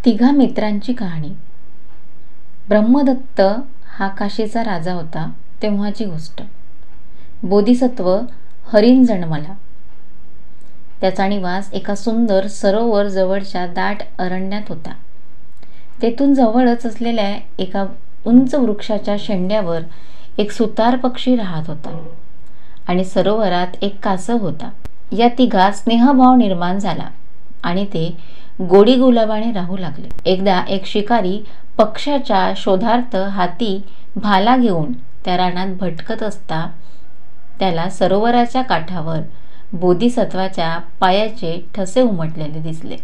तिघा मित्रांची कहाणी। ब्रह्मदत्त हा काशीचा राजा होता तेव्हाची गोष्ट। बोधिसत्व हरिण जन्मला। त्याचा निवास एका सुंदर सरोवर जवळच्या दाट अरण्यात होता। तेथून जवळच असलेल्या एका उंच वृक्षाच्या शेंड्यावर एक सुतार पक्षी राहत होता आणि सरोवरात एक कासव होता। या तिघात स्नेहभाव निर्माण झाला आणि ते गोडी गुलाबाने राहू लागले। एकदा एक शिकारी पक्ष्याच्या शोधार्थ हाती भाला घेऊन त्या रानात भटकत असता त्याला सरोवराच्या काठावर बोधिसत्वाच्या पायाचे ठसे उमटलेले दिसले।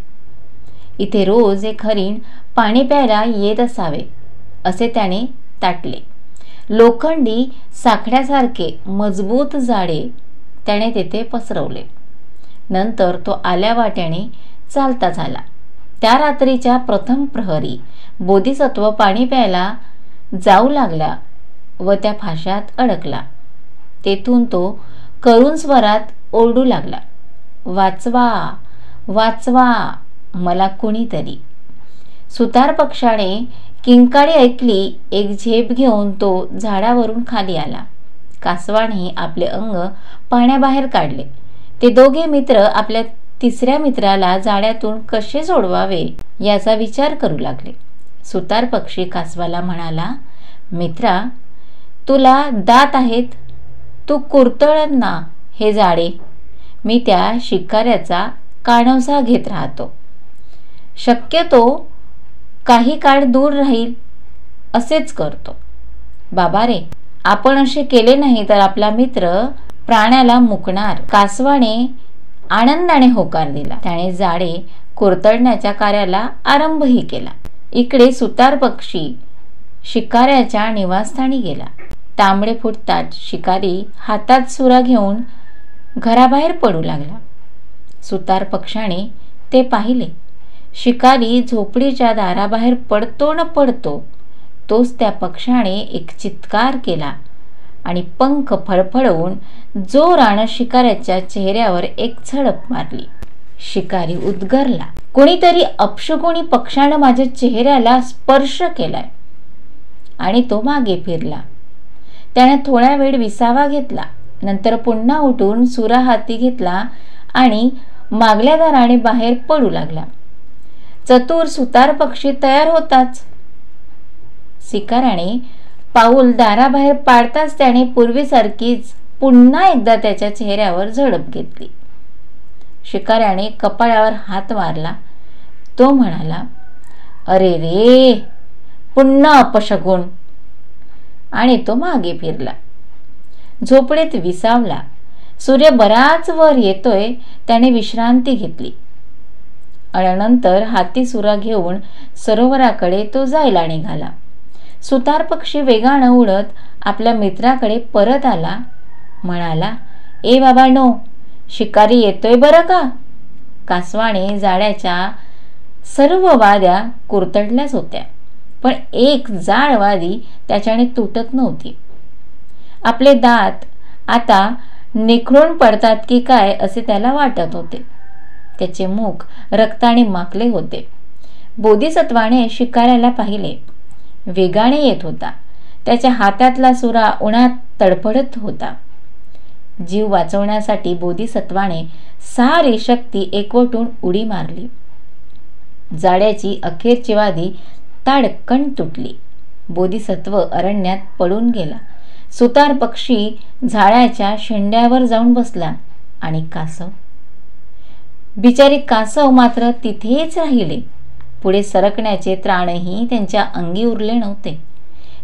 इथे रोज एक हरिण पाणी प्यायला येत असावे असे त्याने ताटले। लोखंडी साखळ्यासारखे मजबूत जाळे त्याने तेथे पसरवले। नंतर तो आल्या वाट्याने चालता झाला। त्या रात्रीच्या प्रथम प्रहरी बोधिसत्व पाणी प्यायला जाऊ लागला व त्या फाश्यात अडकला। तेथून तो करुण स्वरात ओरडू लागला, वाचवा वाचवा मला कुणीतरी। सुतार पक्षाने किंकाळी ऐकली। एक झेप घेऊन तो झाडावरून खाली आला। कासवाने आपले अंग पाण्याबाहेर काढले। ते दोघे मित्र आपल्या तिसऱ्या मित्राला जाळ्यातून कसे सोडवावे याचा विचार करू लागले। सुतार पक्षी कासवाला म्हणाला, मित्रा, तुला दात आहेत, तू कुरतळ ना हे जाळे। मी त्या शिकाऱ्याचा कानवसा घेत राहतो। शक्यतो काही काळ दूर राहील असेच करतो। बाबा रे, आपण असे केले नाही तर आपला मित्र प्राण्याला मुकणार। कासवाने आनंदाने होकार दिला। त्याने जाळे कुरतडण्याच्या कार्याला आरंभही केला। इकडे सुतार पक्षी शिकाऱ्याच्या निवासस्थानी गेला। तांबडे फुटताच शिकारी हातात सुरा घेऊन घराबाहेर पडू लागला। सुतार पक्षाने ते पाहिले। शिकारी झोपडीच्या दाराबाहेर पडतो न पडतो तोच त्या पक्षाने एक चित्कार केला आणि पंख फडफडवून जोराने शिकाऱ्याच्या चेहऱ्यावर एक झडप मारली। शिकारी उद्गारला, कोणीतरी अपशकुनी पक्षाने माझ्या चेहऱ्याला स्पर्श केलाय। आणि तो मागे फिरला। त्याने थोडा वेळ विसावा घेतला। नंतर पुन्हा उठून सुरा हाती घेतला आणि मागल्या दाराने बाहेर पडू लागला। चतुर सुतार पक्षी तयार होताच। शिकाऱ्याने पाऊल दाराबाहेर पाडताच त्याने पूर्वीसारखीच पुन्हा एकदा त्याच्या चेहऱ्यावर झडप घेतली। शिकाऱ्याने कपाळावर हात मारला। तो म्हणाला, अरे रे, पुन्हा अपशकुन। आणि तो मागे फिरला। झोपडीत विसावला। सूर्य बराच वर येतोय त्याने विश्रांती घेतली आणि नंतर हाती सुरा घेऊन सरोवराकडे तो जायला निघाला। सुतार पक्षी वेगाने उडत आपल्या मित्राकडे परत आला। म्हणाला, ए बाबांनो, शिकारी येतोय बरं का। कासवाने जाळ्याच्या सर्व वाद्या कुरतडल्याच होत्या, पण एक जाळ वादी त्याच्याने तुटत नव्हती। आपले दात आता निखळून पडतात की काय असे त्याला वाटत होते। त्याचे मुख रक्ताने माखले होते। बोधिसत्वाने शिकाऱ्याला पाहिले। वेगाने येत होता। त्याच्या हातातला सुरा उन्हात तडफडत होता। जीव वाचवण्यासाठी बोधिसत्वाने सारी शक्ती एकवटून उडी मारली। जाळ्याची अखेरची वादी ताडकन तुटली। बोधिसत्व अरण्यात पडून गेला। सुतार पक्षी झाडाच्या शेंड्यावर जाऊन बसला आणि बिचारी कासव मात्र तिथेच राहिले। पुढे सरकण्याचे त्राणही त्यांच्या अंगी उरले नव्हते।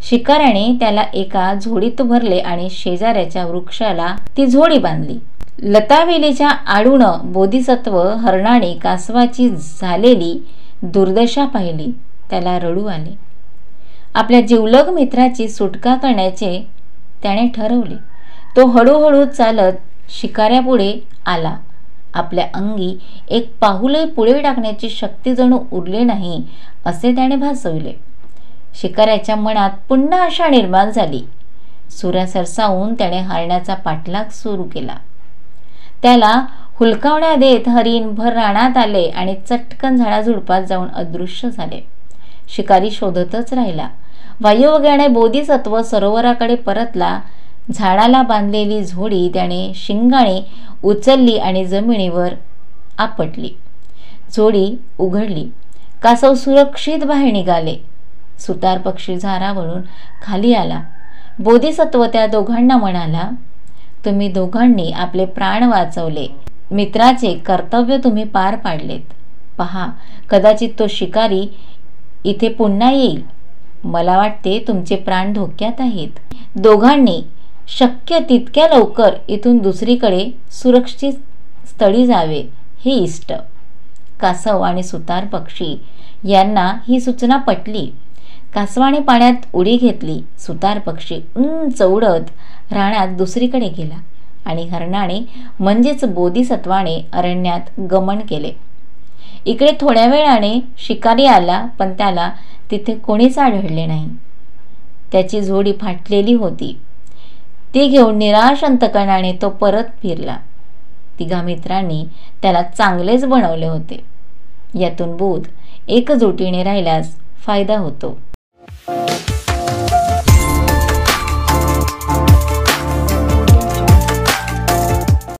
शिकाऱ्याने त्याला एका झोडीत भरले आणि शेजाऱ्याच्या वृक्षाला ती झोडी बांधली। लतावेलीच्या आडून बोधिसत्व हरणाने कासवाची झालेली दुर्दशा पाहिली। त्याला रडू आले। आपल्या जिवलग मित्राची सुटका करण्याचे त्याने ठरवले। तो हळूहळू चालत शिकाऱ्यापुढे आला। आपल्या अंगी एक पाऊलही पुढे टाकण्याची शक्ती जणू उरली नाही असे त्याने भासवले। शिकाऱ्याच्या मनात पुन्हा आशा निर्माण झाली। सुरा सरसावून त्याने हरणाचा पाठलाग सुरू केला। त्याला हुलकावण्या देत हरिण भर रानात आले आणि चटकन झाडाझुडपात जाऊन अदृश्य झाले. शिकारी शोधतच राहिला. वायुवेगाने बोधिसत्व सरोवराकडे परतला. झाडाला बांधलेली झोडी त्याने शिंगाने उचलली आणि जमिनीवर आपटली. झोडी उघडली. कासव सुरक्षित बाहेर निघाले. सुतार पक्षी झाडावरून खाली आला. बोधिसत्व त्या दोघांना म्हणाला, तुम्ही दोघांनी आपले प्राण वाचवले. मित्राचे कर्तव्य तुम्ही पार पाडलेत. पहा, कदाचित तो शिकारी इथे पुन्हा येईल. मला वाटते तुमचे प्राण धोक्यात आहेत. दोघांनी शक्य तितक्या लवकर इथून दुसरीकडे सुरक्षित स्थळी जावे हे इष्ट. कासव आणि सुतार पक्षी यांना ही सूचना पटली. कासवाने पाण्यात उडी घेतली. सुतार पक्षी उंच उडत रानात दुसरीकडे गेला आणि हरणाने म्हणजेच बोधिसत्वाने अरण्यात गमन केले. इकडे थोड्या वेळाने शिकारी आला, पण त्याला तिथे कोणीच आढळले नाही. त्याची झोडी फाटलेली होती. ती घेऊन निराश अंतकरणाने तो परत फिरला. तिघा मित्रांनी त्याला चांगलेच बनवले होते. यातून बोध एकजुटीने राहिल्यास फायदा होतो.